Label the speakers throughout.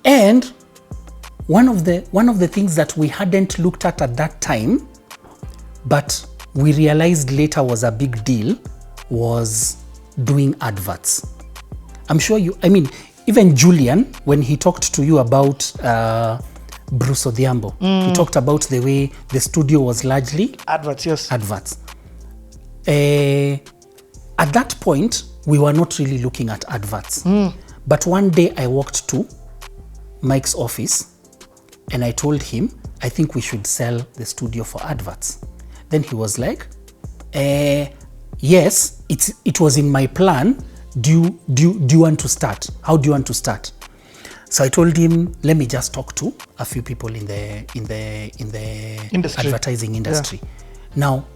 Speaker 1: And one of the things that we hadn't looked at that time, but we realized later was a big deal, was doing adverts. I'm sure even Julian, when he talked to you about Bruce Odhiambo, he talked about the way the studio was largely
Speaker 2: adverts. Yes,
Speaker 1: adverts. At that point, we were not really looking at adverts. But one day I walked to Mike's office and I told him, I think we should sell the studio for adverts. Then he was like, yes, it was in my plan. Do you want to start? How do you want to start? So I told him, let me just talk to a few people in the
Speaker 2: industry.
Speaker 1: Advertising industry. Yeah. Now,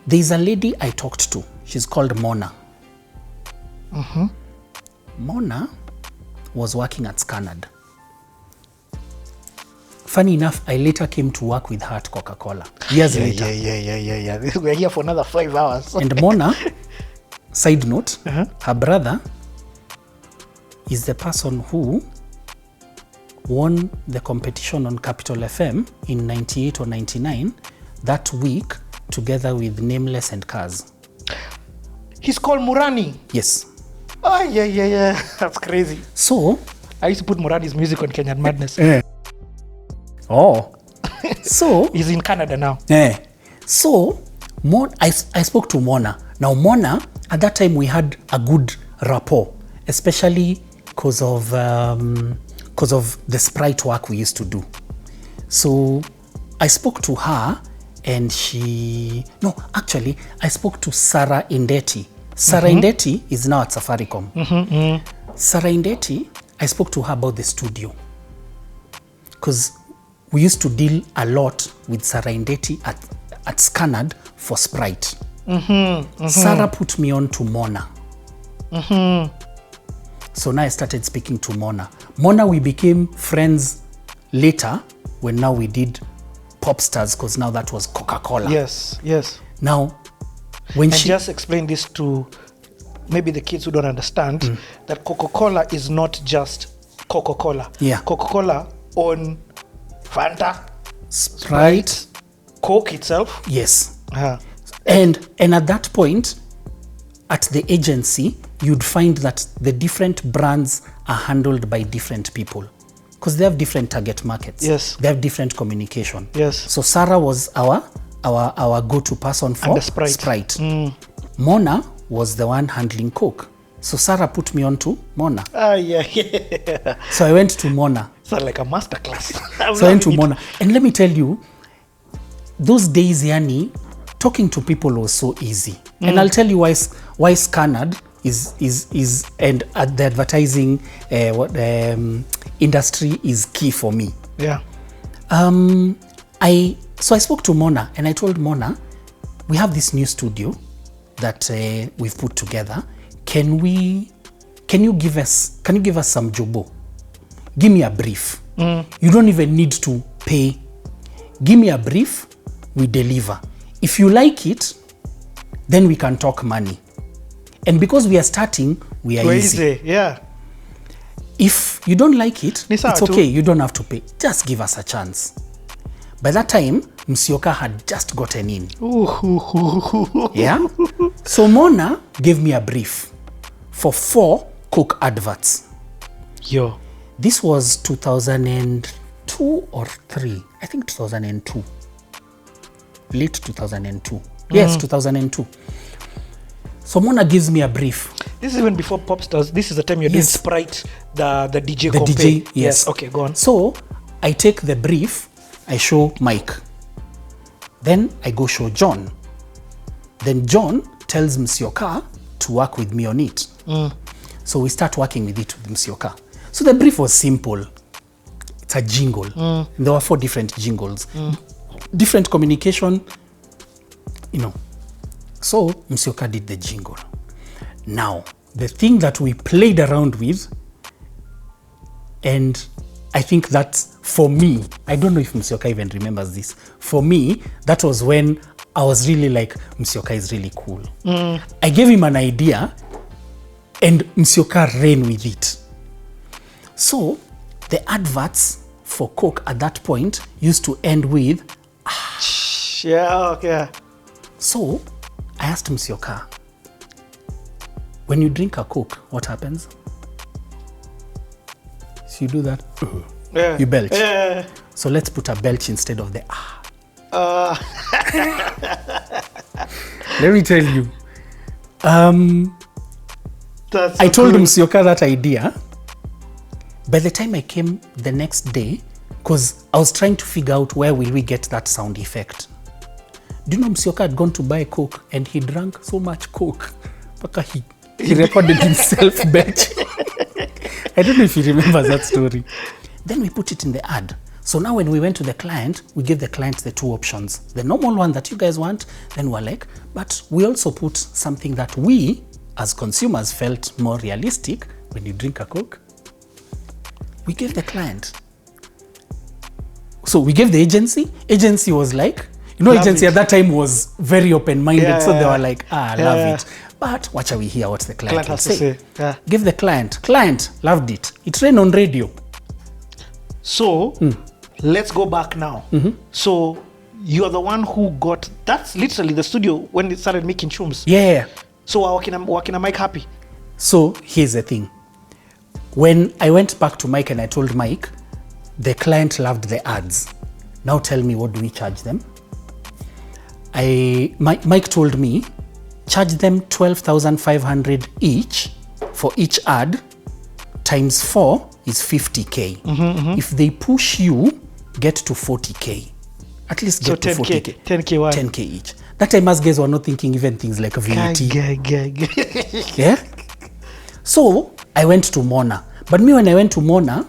Speaker 1: there's a lady I talked to. She's called Mona. Mona was working at Scangroup. Funny enough, I later came to work with her at Coca-Cola. Years later.
Speaker 2: Yeah. We're here for another 5 hours.
Speaker 1: And Mona, side note, her brother is the person who won the competition on Capital FM in 98 or 99 that week together with Nameless and Cars.
Speaker 2: He's called Murani.
Speaker 1: Yes.
Speaker 2: Oh, yeah. That's crazy.
Speaker 1: So,
Speaker 2: I used to put Murani's music on Kenyan Madness.
Speaker 1: Oh. So,
Speaker 2: he's in Canada now.
Speaker 1: So, I spoke to Mona. Now, Mona, at that time, we had a good rapport, especially because of the Sprite work we used to do. So, I spoke to her and I spoke to Sarah Indeti. Sarah Indeti is now at Safaricom. Sarah Indeti, I spoke to her about the studio. Because we used to deal a lot with Sarah Indeti at Scangroup for Sprite. Sarah put me on to Mona. So now I started speaking to Mona. Mona, we became friends later when now we did Popstars, because now that was Coca-Cola.
Speaker 2: Yes.
Speaker 1: Now, when she
Speaker 2: just explain this to maybe the kids who don't understand, that Coca-Cola is not just Coca-Cola.
Speaker 1: Yeah.
Speaker 2: Coca-Cola own Fanta,
Speaker 1: Sprite,
Speaker 2: Coke itself.
Speaker 1: Yes. And at that point, at the agency, you'd find that the different brands are handled by different people because they have different target markets.
Speaker 2: Yes.
Speaker 1: They have different communication.
Speaker 2: Yes.
Speaker 1: So Sarah was our go-to person for Sprite. Mona was the one handling Coke. So Sarah put me on to Mona.
Speaker 2: Yeah.
Speaker 1: So I went to Mona.
Speaker 2: Sounds like a masterclass.
Speaker 1: So I went to Mona. And let me tell you, those days, Yani, talking to people was so easy. And I'll tell you why Scangroup is and the advertising industry is key for me.
Speaker 2: Yeah.
Speaker 1: I spoke to Mona and I told Mona, we have this new studio that we've put together. Can you give us some jobo? Give me a brief. You don't even need to pay. Give me a brief, we deliver. If you like it, then we can talk money. And because we are starting, we are easy.
Speaker 2: Yeah.
Speaker 1: If you don't like it, it's okay. You don't have to pay. Just give us a chance. By that time, Msioka had just gotten in. Yeah. So Mona gave me a brief for 4 Coke adverts.
Speaker 2: Yo.
Speaker 1: This was 2002 or 3. I think 2002. Late 2002. Yes, 2002. So Mona gives me a brief.
Speaker 2: This is even before Popstars. This is the time you're doing Sprite, the DJ compare.
Speaker 1: DJ, yes.
Speaker 2: Okay, go on.
Speaker 1: So I take the brief, I show Mike. Then I go show John. Then John tells Msioka to work with me on it. So we start working with it with Msioka. So the brief was simple. It's a jingle. And there were 4 different jingles. Different communication, So Msioka did the jingle. Now, the thing that we played around with, and I think that's for me, I don't know if Msioka even remembers this. For me, that was when I was really like, Msioka is really cool. I gave him an idea and Msioka ran with it. So the adverts for Coke at that point used to end with,
Speaker 2: Yeah, okay.
Speaker 1: so I asked Msioka, when you drink a Coke, what happens? So you do that,
Speaker 2: Yeah.
Speaker 1: you belch.
Speaker 2: Yeah.
Speaker 1: So let's put a belch instead of the Let me tell you.
Speaker 2: That's
Speaker 1: I
Speaker 2: so
Speaker 1: told
Speaker 2: cool.
Speaker 1: Msioka that idea. By the time I came the next day, because I was trying to figure out where will we get that sound effect. Do you know Msioka had gone to buy Coke and he drank so much Coke, paka he recorded himself belching. I don't know if he remembers that story. Then we put it in the ad. So now when we went to the client, we gave the client the two options. The normal one that you guys want, then we're like, but we also put something that we, as consumers, felt more realistic when you drink a Coke. We gave the client. So we gave the agency. Agency was like,
Speaker 2: Love
Speaker 1: agency
Speaker 2: it.
Speaker 1: at that time was very open-minded.
Speaker 2: Yeah,
Speaker 1: so they
Speaker 2: yeah,
Speaker 1: were like, love
Speaker 2: yeah.
Speaker 1: it. But what shall we hear what the client
Speaker 2: Client
Speaker 1: will
Speaker 2: has to say. Yeah.
Speaker 1: Give the client. Client loved it. It ran on radio.
Speaker 2: So let's go back now. So you are the one who got, that's literally the studio when it started making chums.
Speaker 1: Yeah.
Speaker 2: So walking a mic happy.
Speaker 1: So here's the thing. When I went back to Mike and I told Mike, the client loved the ads. Now tell me, what do we charge them? Mike told me, charge them 12,500 each for each ad, times 4 is 50K. If they push you, get to 40K. At least get to 40K.
Speaker 2: 10K one.
Speaker 1: 10K each. That time us guys were not thinking even things like a VAT. Yeah? So I went to Mona. But me, when I went to Mona,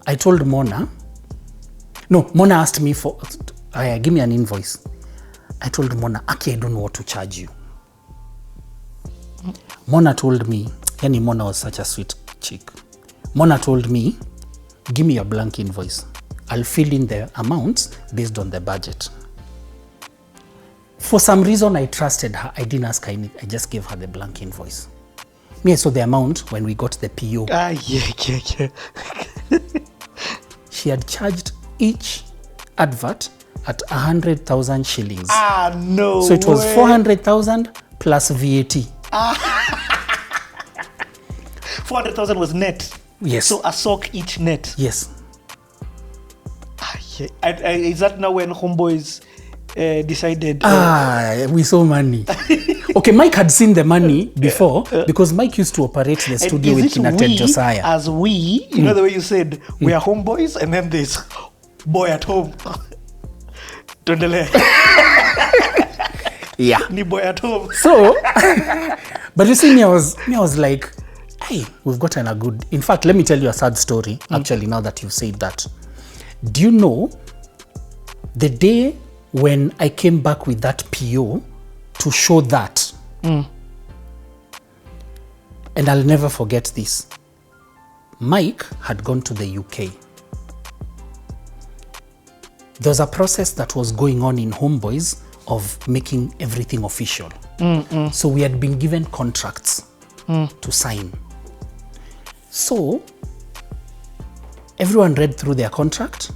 Speaker 1: I told Mona, Mona asked me for, give me an invoice. I told Mona, Aki, I don't know what to charge you. Mona told me, Mona was such a sweet chick. Mona told me, give me a blank invoice. I'll fill in the amounts based on the budget. For some reason, I trusted her. I didn't ask her anything. I just gave her the blank invoice. Me, I saw the amount when we got the PO.
Speaker 2: Yeah.
Speaker 1: She had charged each advert at 100,000 shillings.
Speaker 2: No.
Speaker 1: So it was 400,000 plus VAT.
Speaker 2: 400,000 was net.
Speaker 1: Yes.
Speaker 2: So a sock each net.
Speaker 1: Yes.
Speaker 2: Is that now when Homeboyz decided?
Speaker 1: We saw money. Okay, Mike had seen the money before because Mike used to operate the studio with Ted Josiah.
Speaker 2: As we, you know the way you said, we are Homeboyz and then there's boy at home.
Speaker 1: Yeah.
Speaker 2: Ni boy at home.
Speaker 1: So, but you see, me, I was like, hey, we've gotten a good. In fact, let me tell you a sad story. Actually, now that you've said that, do you know the day when I came back with that PO to show that, and I'll never forget this. Mike had gone to the UK. There was a process that was going on in Homeboyz of making everything official. So we had been given contracts to sign. So everyone read through their contract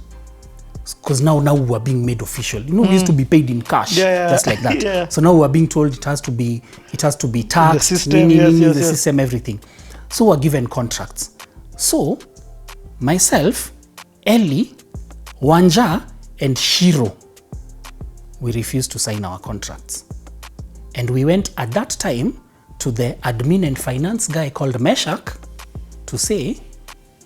Speaker 1: because now we were being made official. We used to be paid in cash, just like that.
Speaker 2: Yeah.
Speaker 1: So now we're being told it has to be taxed,
Speaker 2: The system, yes.
Speaker 1: system, everything. So we're given contracts. So myself, Ellie, Wanja, and Shiro, we refused to sign our contracts. And we went at that time to the admin and finance guy called Meshach to say,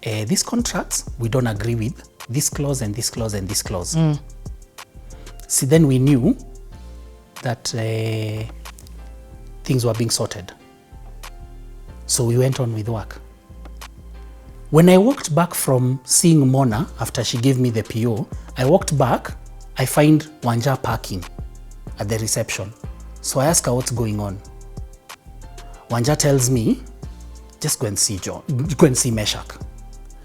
Speaker 1: these contracts, we don't agree with this clause and this clause and this clause. See, then we knew that things were being sorted. So we went on with work. When I walked back from seeing Mona after she gave me the PO, I walked back, I find Wanja parking at the reception. So I ask her what's going on. Wanja tells me, just go and see Meshach.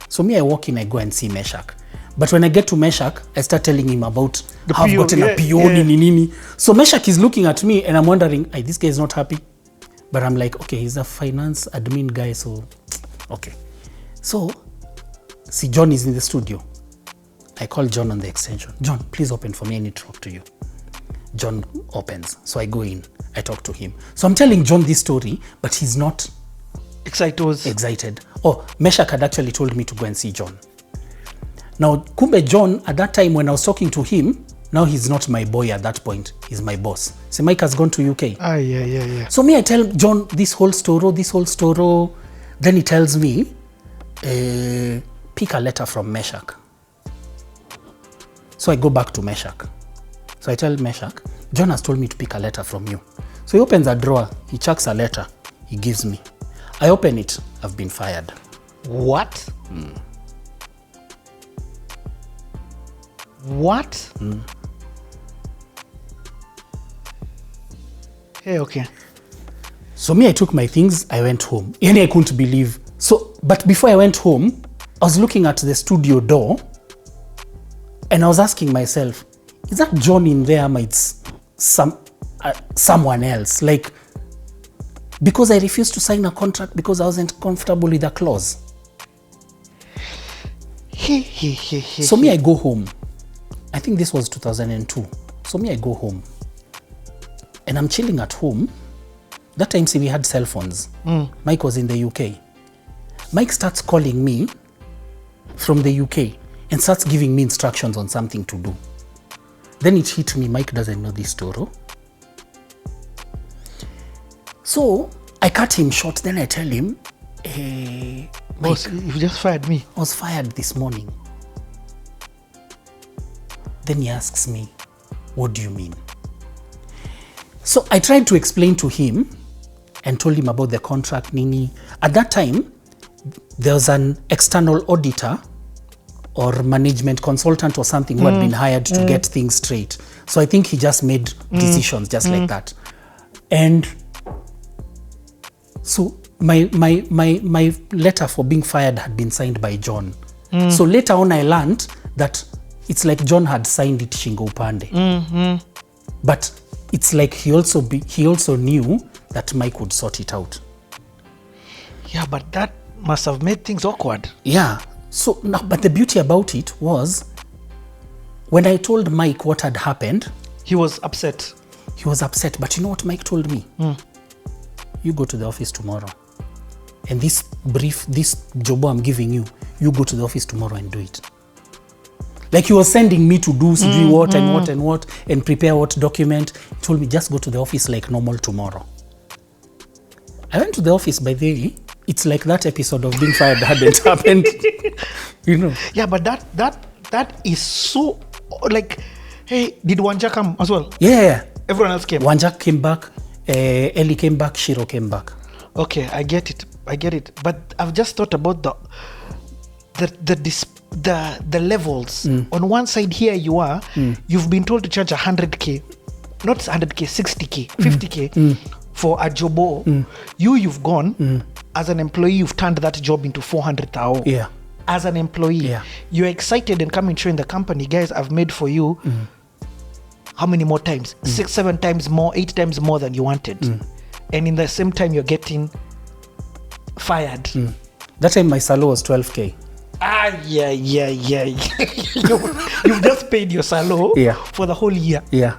Speaker 1: So me, I walk in, I go and see Meshach. But when I get to Meshach, I start telling him about how I've gotten a PO, nini. So Meshach is looking at me and I'm wondering, this guy is not happy. But I'm like, okay, he's a finance admin guy, so okay. So see John is in the studio. I call John on the extension. John, please open for me. I need to talk to you. John opens. So I go in. I talk to him. So I'm telling John this story, but he's not excited. Oh, Meshach had actually told me to go and see John. Now, kumbe John, at that time when I was talking to him, now he's not my boy at that point. He's my boss. So Mike has gone to UK.
Speaker 2: Yeah.
Speaker 1: So me, I tell John this whole story. Then he tells me, pick a letter from Meshach. So I go back to Meshach. So I tell Meshach, John has told me to pick a letter from you. So he opens a drawer, he chucks a letter, he gives me. I open it, I've been fired.
Speaker 2: What? What? Hey, okay.
Speaker 1: So me, I took my things, I went home. And I couldn't believe. So, but before I went home, I was looking at the studio door and I was asking myself, is that John in there? It's someone else? Like, because I refused to sign a contract because I wasn't comfortable with the clause. So me, I go home. I think this was 2002. So me, I go home. And I'm chilling at home. That time, see, we had cell phones. Mike was in the UK. Mike starts calling me from the UK and starts giving me instructions on something to do. Then it hit me, Mike doesn't know this story. So I cut him short. Then I tell him,
Speaker 2: Boss,
Speaker 1: Mike,
Speaker 2: you just fired me.
Speaker 1: I was fired this morning. Then he asks me, what do you mean? So I tried to explain to him and told him about the contract, Nini. At that time, there was an external auditor or management consultant or something who had been hired to get things straight. So I think he just made decisions just like that. And so my letter for being fired had been signed by John. So later on I learned that it's like John had signed it shingo upande. But it's like he also knew that Mike would sort it out.
Speaker 2: Yeah, but that must have made things awkward.
Speaker 1: Yeah. So now, but the beauty about it was when I told Mike what had happened,
Speaker 2: He was upset.
Speaker 1: he was upset. But you know what Mike told me? You go to the office tomorrow. And this job I'm giving you, you go to the office tomorrow and do it. Like he was sending me to do what and prepare what document. He told me, just go to the office like normal tomorrow. I went to the office, by the way. It's like that episode of being fired hadn't happened. You know.
Speaker 2: Yeah, but that is so, like, hey, did Wanja come as well?
Speaker 1: Yeah.
Speaker 2: Everyone else came.
Speaker 1: Wanja came back, Ellie came back, Shiro came back.
Speaker 2: Okay, I get it. But I've just thought about the levels. On one side here you are, you've been told to charge 100k, not 100k, 60k, 50k for a jobo. You've gone as an employee, you've turned that job into 400,000.
Speaker 1: Yeah.
Speaker 2: As an employee, you're excited and coming showing the company, guys, I've made for you how many more times? 6, 7 times more, 8 times more than you wanted. And in the same time you're getting fired.
Speaker 1: That time my salary was 12k.
Speaker 2: Yeah. You've just paid your salary for the whole year.
Speaker 1: Yeah.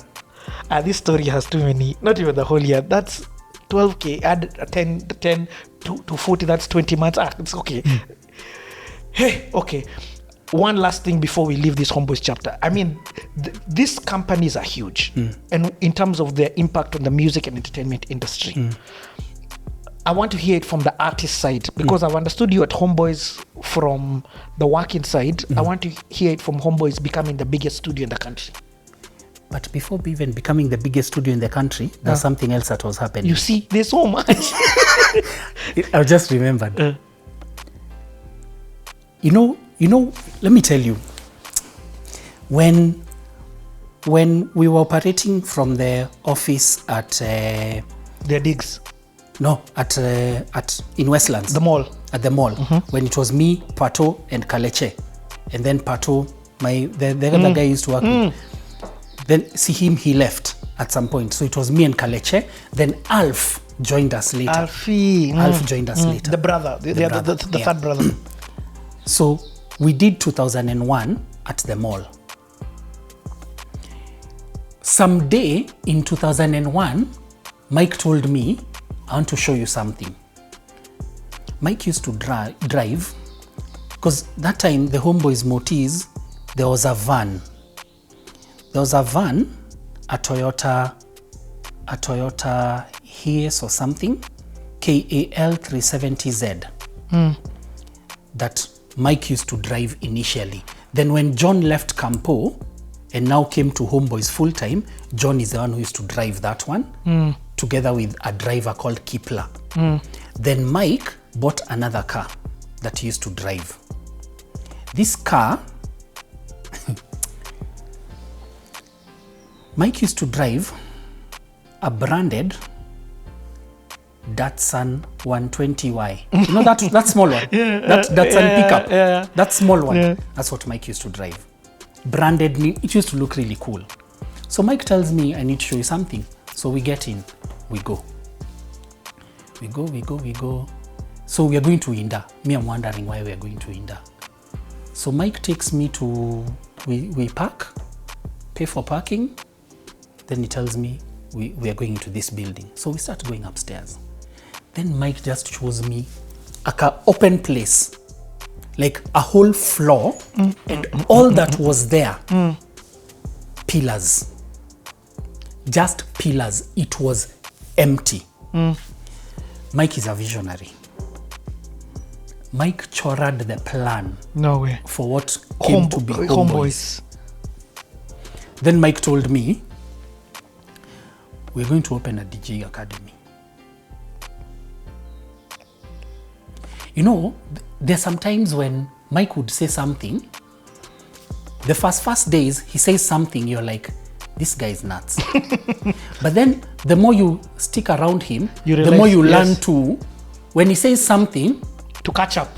Speaker 2: This story has too many, not even the whole year. That's 12k, add 10 to 40, that's 20 months. It's okay. Hey, okay. One last thing before we leave this Homeboyz chapter. I mean, these companies are huge. And in terms of their impact on the music and entertainment industry. I want to hear it from the artist side because I've understood you at Homeboyz from the working side. I want to hear it from Homeboyz becoming the biggest studio in the country.
Speaker 1: But before even becoming the biggest studio in the country, there's something else that was happening.
Speaker 2: You see, there's so much.
Speaker 1: I just remembered. You know, let me tell you, when we were operating from the office at
Speaker 2: Their digs.
Speaker 1: No, at in Westlands.
Speaker 2: The mall.
Speaker 1: At the mall. When it was me, Pato, and Kaleche. And then Pato, the other guy used to work with. Then see him, he left at some point. So it was me and Kaleche. Then Alf joined us later.
Speaker 2: Alf joined
Speaker 1: us later.
Speaker 2: The brother, the third brother.
Speaker 1: So we did 2001 at the mall. Someday in 2001, Mike told me, I want to show you something. Mike used to drive, because that time the Homeboyz Motis, there was a van. There was a van, a Toyota Hiace or something, KAL 370Z, that Mike used to drive initially. Then when John left Campo and now came to Homeboyz full time, John is the one who used to drive that one, together with a driver called Kipler. Then Mike bought another car that he used to drive. This car, Mike used to drive a branded Datsun 120Y. You know that small one? That Datsun pickup. That small one. That's what Mike used to drive. Branded, it used to look really cool. So Mike tells me, I need to show you something. So we get in, we go. We go. So we are going to Inda. Me, I'm wondering why we are going to Inda. So Mike takes me to, we park, pay for parking. Then he tells me we are going into this building. So we start going upstairs. Then Mike just shows me a open place, like a whole floor, and all that was there, pillars, just pillars. It was empty. Mike is a visionary. Mike chored the plan.
Speaker 2: No way.
Speaker 1: For what came to be Homeboyz. Then Mike told me, we're going to open a DJ academy. You know, there's sometimes when Mike would say something, the first days he says something, you're like, this guy is nuts. But then the more you stick around him, the more you learn to, when he says something,
Speaker 2: to catch up.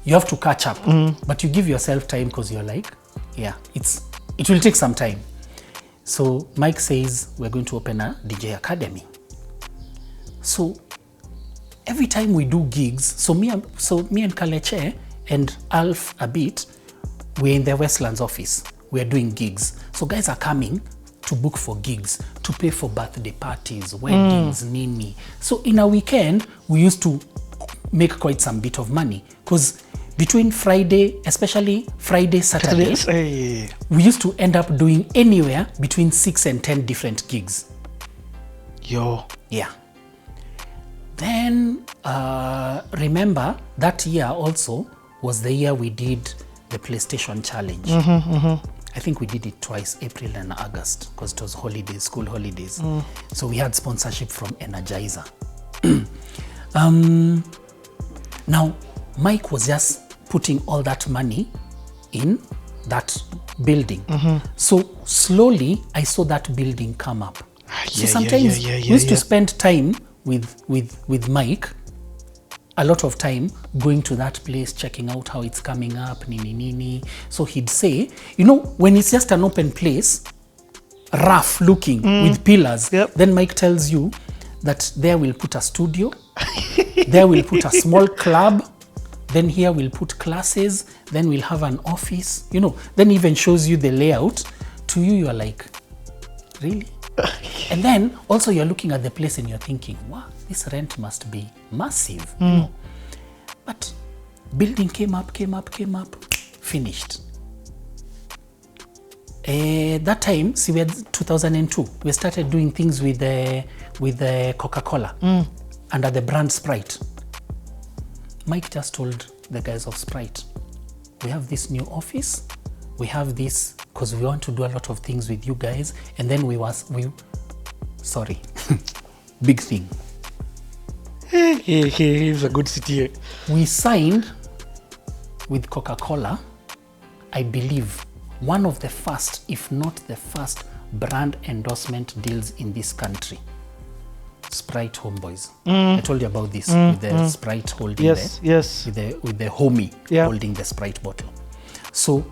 Speaker 1: You have to catch up. But you give yourself time because you're like, yeah, it will take some time. So Mike says, we're going to open a DJ academy. So every time we do gigs, so me and Kaleche and Alf a bit, we're in the Westlands office. We're doing gigs. So guys are coming to book for gigs, to pay for birthday parties, weddings, nini. So in a weekend, we used to make quite some bit of money, because between Friday, especially Friday, Saturday, we used to end up doing anywhere between 6 and 10 different gigs.
Speaker 2: Yo.
Speaker 1: Yeah. Then remember that year also was the year we did the PlayStation Challenge. I think we did it twice, April and August, because it was holidays, school holidays. So we had sponsorship from Energizer. Now, Mike was just putting all that money in that building. So slowly, I saw that building come up. So sometimes we used to spend time with Mike, a lot of time going to that place, checking out how it's coming up, nini. So he'd say, you know, when it's just an open place, rough looking with pillars, then Mike tells you that there we'll put a studio, there we'll put a small club, then here we'll put classes, then we'll have an office, you know, then even shows you the layout. To you, you're like, really? And then also you're looking at the place and you're thinking, wow, this rent must be massive. You know? But building came up, finished. That time, see, we had 2002. We started doing things with the Coca-Cola under the brand Sprite. Mike just told the guys of Sprite, we have this new office, we have this, because we want to do a lot of things with you guys, and then sorry, big thing.
Speaker 2: He's a good city.
Speaker 1: We signed with Coca-Cola, I believe, one of the first, if not the first, brand endorsement deals in this country. Sprite Homeboyz. I told you about this with the Sprite holding with the homie holding the Sprite bottle. So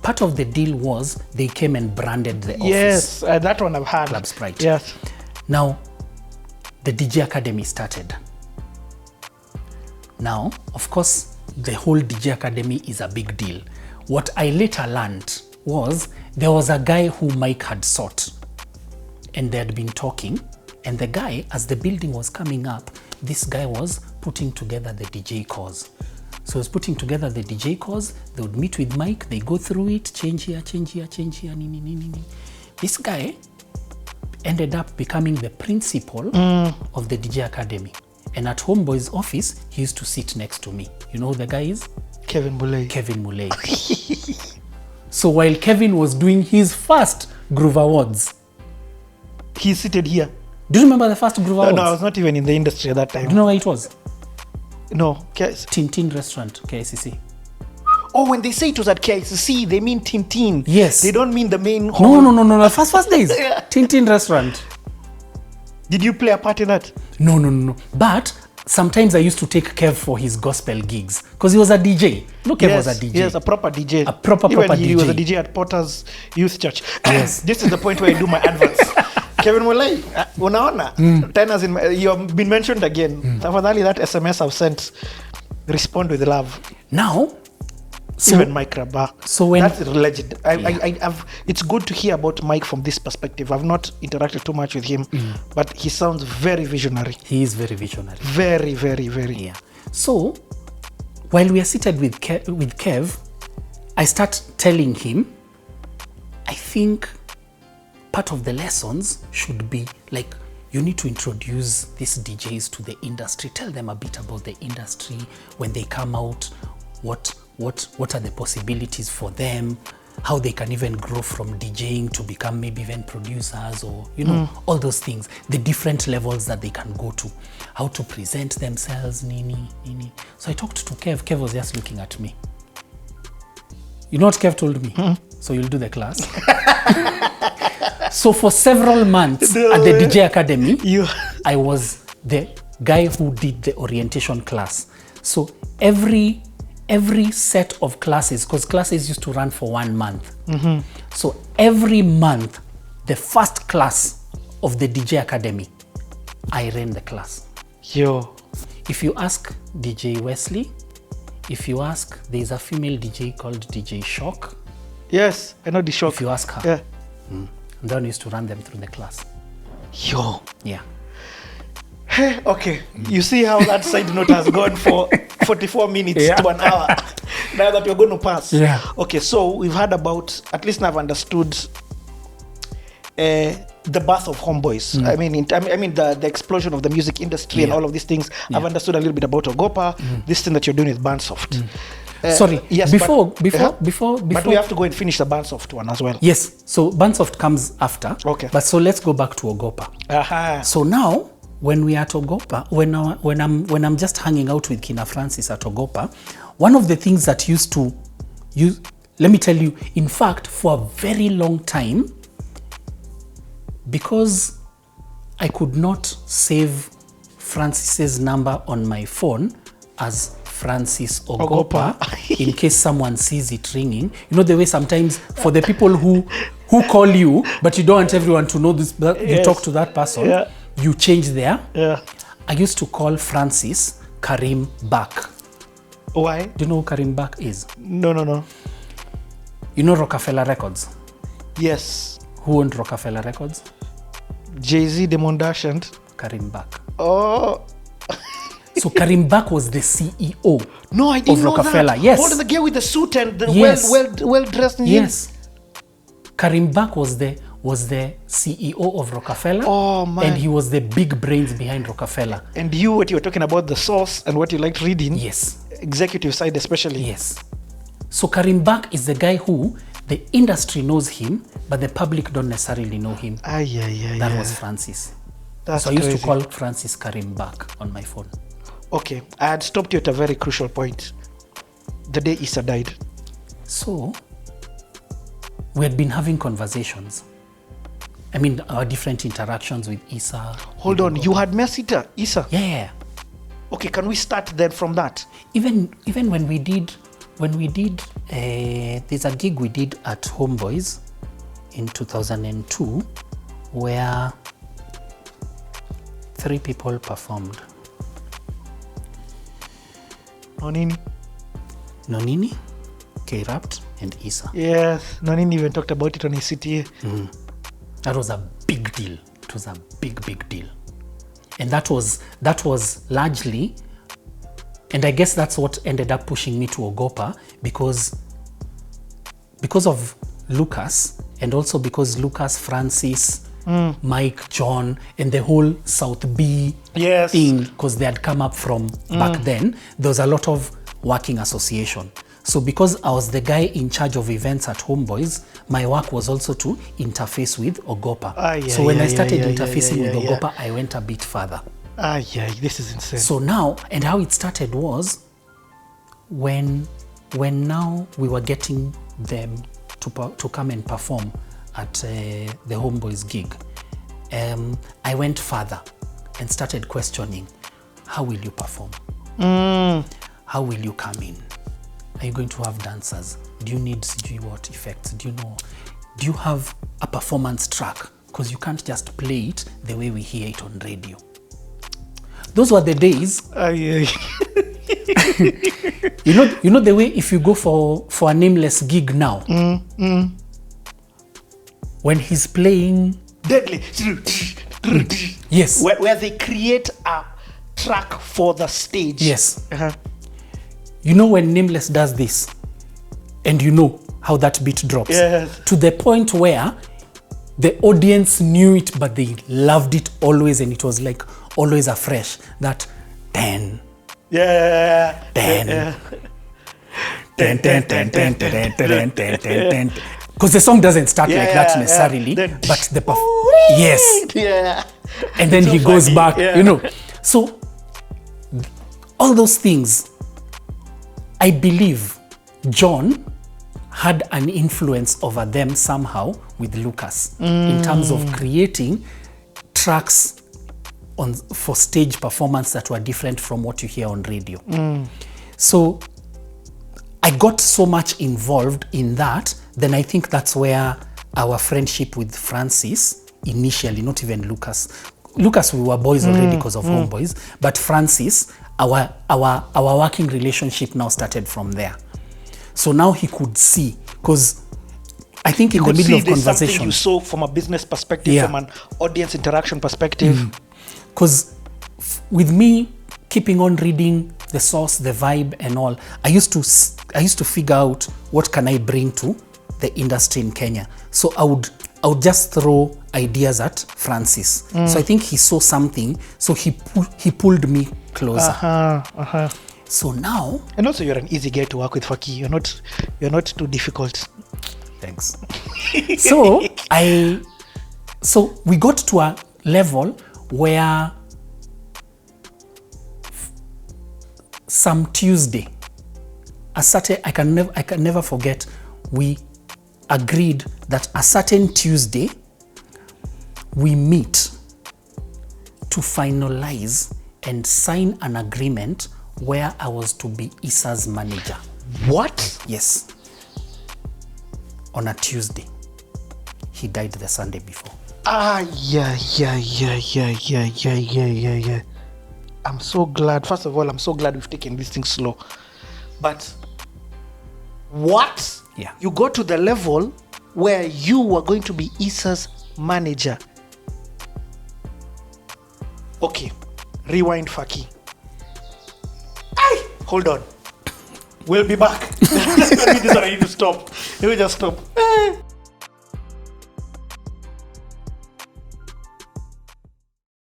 Speaker 1: part of the deal was they came and branded the office.
Speaker 2: Yes, that one I've had.
Speaker 1: Club Sprite.
Speaker 2: Yes.
Speaker 1: Now the DJ Academy started. Now, of course, the whole DJ Academy is a big deal. What I later learned was there was a guy who Mike had sought, and they had been talking, and the guy, as the building was coming up, this guy was putting together the DJ cores. So he was putting together the DJ cores. They would meet with Mike, they go through it, change here, nini. This guy ended up becoming the principal of the DJ Academy. And at Homeboyz office, he used to sit next to me. You know who the guy is?
Speaker 2: Kevin Muley.
Speaker 1: So while Kevin was doing his first Groove Awards,
Speaker 2: He seated here.
Speaker 1: do you remember the first Groove Awards?
Speaker 2: No, I was not even in the industry at that time.
Speaker 1: Do you know where it was?
Speaker 2: No.
Speaker 1: Tintin Restaurant, KICC.
Speaker 2: Oh, when they say it was at KICC, they mean Tintin.
Speaker 1: Yes.
Speaker 2: They don't mean the main hall.
Speaker 1: No. First days.
Speaker 2: Yeah.
Speaker 1: Tintin Restaurant.
Speaker 2: Did you play a part in that?
Speaker 1: No. But sometimes I used to take Kev for his gospel gigs because he was a DJ. No, Kev was a DJ.
Speaker 2: Yes, a proper DJ.
Speaker 1: A proper
Speaker 2: Even
Speaker 1: DJ.
Speaker 2: He was a DJ at Potter's Youth Church.
Speaker 1: Yes.
Speaker 2: This is the point where I do my adverts. Kevin Muley, unaona? Tenors in you have been mentioned again. Tafadhali, that SMS I've sent, respond with love.
Speaker 1: Now,
Speaker 2: Even Mike Rabah.
Speaker 1: So when
Speaker 2: that's legend. It's good to hear about Mike from this perspective. I've not interacted too much with him, but he sounds very visionary.
Speaker 1: He is very visionary.
Speaker 2: Very, very, very.
Speaker 1: Yeah. So while we are seated with Kev, I start telling him, I think part of the lessons should be like, you need to introduce these DJs to the industry. Tell them a bit about the industry. When they come out, what are the possibilities for them? How they can even grow from DJing to become maybe even producers, or all those things. The different levels that they can go to. How to present themselves, nini. So I talked to Kev. Kev was just looking at me. You know what Kev told me? So you'll do the class. So for several months at the DJ Academy, I was the guy who did the orientation class. So every set of classes, because classes used to run for 1 month. So every month, the first class of the DJ Academy, I ran the class. If you ask DJ Wesley, if you ask, there's a female DJ called DJ Shock.
Speaker 2: Yes, I know the Shock.
Speaker 1: If you ask her.
Speaker 2: Yeah.
Speaker 1: And then I used to run them through the class. Yeah.
Speaker 2: Okay, you see how that side note has gone for 44 minutes to an hour. Now that you're going to pass.
Speaker 1: Yeah.
Speaker 2: Okay, so we've heard about, at least I've understood the birth of Homeboyz. I mean the explosion of the music industry and all of these things. I've understood a little bit about Ogopa, this thing that you're doing with Bandsoft.
Speaker 1: Sorry,
Speaker 2: yes,
Speaker 1: before.
Speaker 2: But we have to go and finish the Bandsoft one as well.
Speaker 1: Yes, so Bandsoft comes after.
Speaker 2: Okay.
Speaker 1: But so let's go back to Ogopa. So now, when we are at Ogopa, when I'm just hanging out with Kina Francis at Ogopa, one of the things that let me tell you, in fact, for a very long time, because I could not save Francis's number on my phone as Francis Ogopa in case someone sees it ringing. You know the way sometimes for the people who call you, but you don't want everyone to know this, you talk to that person, you change there. I used to call Francis Karim Bak.
Speaker 2: Why?
Speaker 1: Do you know who Karim Bak is?
Speaker 2: No.
Speaker 1: You know Rockefeller Records?
Speaker 2: Yes.
Speaker 1: Who owned Rockefeller Records?
Speaker 2: Jay-Z, Demondash, and
Speaker 1: Karim Bak.
Speaker 2: Oh.
Speaker 1: So Karim Bak was the CEO.
Speaker 2: No, I didn't know
Speaker 1: Rockefeller.
Speaker 2: That.
Speaker 1: Yes.
Speaker 2: Hold on, the girl with the suit and the well dressed.
Speaker 1: Yes. Karim Bak was the CEO of Rockefeller.
Speaker 2: Oh man.
Speaker 1: And he was the big brains behind Rockefeller.
Speaker 2: And what you were talking about, the source and what you liked reading.
Speaker 1: Yes.
Speaker 2: Executive side especially.
Speaker 1: Yes. So Karim Bak is the guy who the industry knows him, but the public don't necessarily know him. That was Francis.
Speaker 2: That's
Speaker 1: so I used
Speaker 2: crazy.
Speaker 1: to call Francis Karim Bak on my phone.
Speaker 2: Okay, I had stopped you at a very crucial point. The day Issa died.
Speaker 1: So we had been having conversations. I mean, our different interactions with Issa.
Speaker 2: Hold on, you had met Issa?
Speaker 1: Yeah.
Speaker 2: Okay, can we start then from that?
Speaker 1: Even when we did, there's a gig we did at Homeboyz in 2002 where 3 people performed.
Speaker 2: Nonini,
Speaker 1: K-Rapt, and Issa.
Speaker 2: Yes. Nonini even talked about it on his CTA.
Speaker 1: That was a big deal. It was a big deal. And that was largely, and I guess that's what ended up pushing me to Ogopa, because of Lucas, and also because Lucas, Francis, Mike, John, and the whole South B thing, because they had come up from back then, there was a lot of working association. So because I was the guy in charge of events at Homeboyz, my work was also to interface with Ogopa. So when I started interfacing with Ogopa, I went a bit further.
Speaker 2: This is insane.
Speaker 1: So now, and how it started was when now we were getting them to come and perform at the Homeboyz gig, I went further and started questioning, how will you perform? How will you come in? Are you going to have dancers? Do you need what effects? Do you have a performance track? Because you can't just play it the way we hear it on radio. Those were the days. You know the way if you go for a nameless gig now, when he's playing
Speaker 2: Deadly.
Speaker 1: Yes.
Speaker 2: Where they create a track for the stage.
Speaker 1: Yes. You know when Nameless does this, and you know how that beat drops, to the point where the audience knew it, but they loved it always, and it was like always afresh. That 10, 10, 10, because the song doesn't start like that necessarily, but the and then he goes back, you know. So all those things, I believe John had an influence over them somehow with Lucas in terms of creating tracks for stage performance that were different from what you hear on radio. So I got so much involved in that, then I think that's where our friendship with Francis initially, not even Lucas, we were boys already because of Homeboyz, but Francis, our working relationship now started from there. So now he could see, because I think in the middle of conversation,
Speaker 2: something you saw from a business perspective, from an audience interaction perspective.
Speaker 1: Because with me keeping on reading the source, the vibe and all, I used to figure out what can I bring to the industry in Kenya. So I would just throw ideas at Francis. So I think he saw something, so he pulled me closer. So now,
Speaker 2: and also you're an easy guy to work with, Fakii. You're not too difficult.
Speaker 1: Thanks. So we got to a level where some Tuesday, I can never forget, we agreed that a certain Tuesday we meet to finalize and sign an agreement where I was to be Issa's manager.
Speaker 2: What?
Speaker 1: Yes. On a Tuesday. He died the Sunday before.
Speaker 2: Yeah. I'm so glad. First of all, I'm so glad we've taken this thing slow. But what?
Speaker 1: Yeah.
Speaker 2: You got to the level where you were going to be Issa's manager. Okay. Rewind, Fakii. Hold on. We'll be back. This one I need to stop. Let me just stop.